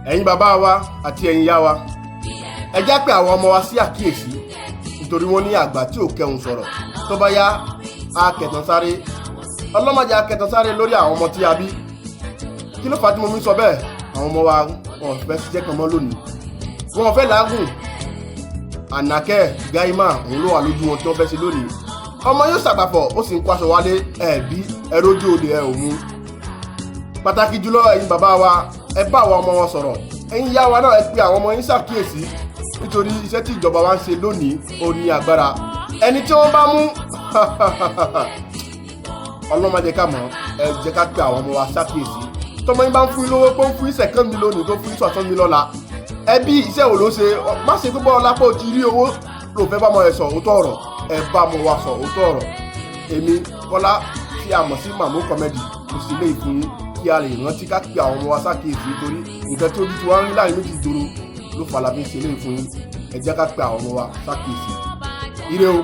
ẹ̀yin bàbá wa àti ẹ̀yin ìyá wa ẹ já pé àwọn ọmọ wa sí àkíyèsí nítorí wọ́n ní àgbà tí ò kẹhùn sọ̀rọ̀ tó bá yá akẹtàn sáré ọlọ́mọdé akẹtàn sáré lórí àwọn ọmọ tí a bí. Kí ló fà á tí mo fi sọ bẹ́ẹ̀? Àwọn ọmọ wa wọn fẹ́ ṣiṣẹ́ kan mọ́ lónìí, wọn fẹ́ làágùn. Ànàkẹ́ Gáímà òun ló wà lójú wọn tí wọ́n fẹ́ ṣe lónìí. Ọmọ yóò ṣàgbàfọ̀ ó sì ń kó aṣọ wálé ẹ̀ẹ́bí ẹrójú òde ẹ̀ òun. Pàtàkì jùlọ ẹ̀yin bàbá wa ẹ bá àwọn ọmọ wọn sọ̀rọ̀, ẹ̀yin ìyá wa náà ẹ pe àwọn ọmọ yín ṣàkíyèsí nítorí iṣẹ́ tí ìjọba wa ń ṣe lónìí ó ní agbára. Ẹni tí wọ́n bá mú ọlọ́mọdé ká mọ̀ ẹ jẹ́ ká pe àwọn ọmọ wa ṣàkíyèsí. Tọmọ yín bá ń fún yín lówó pé ń fún yín sẹ̀kán mi lónìí tó fún yín sọ̀tán mi lọ́la, ẹbí iṣẹ́ wo ló ṣe? Má ṣe pípọ́ lápò ti rí owó ló fẹ́ bá ọmọ ẹ sọ òótọ́ ọ̀rọ̀, ẹ bá ọmọ wa sọ òótọ́ ọ̀rọ̀. Èmi Kọ́lá tí a mọ̀ sí Màmú Comedy mo sì lè fún yín kí a lè rántí ká pe àwọn ọmọ wa ṣàkíyèsí torí nǹkan tí ojú ti wá ń rí láàrin méjì ìgboro ló fà láfi ṣe lè fún yín. Ẹ jẹ́ ká pe àwọn ọmọ wa ṣàkíyèsí. Ire o.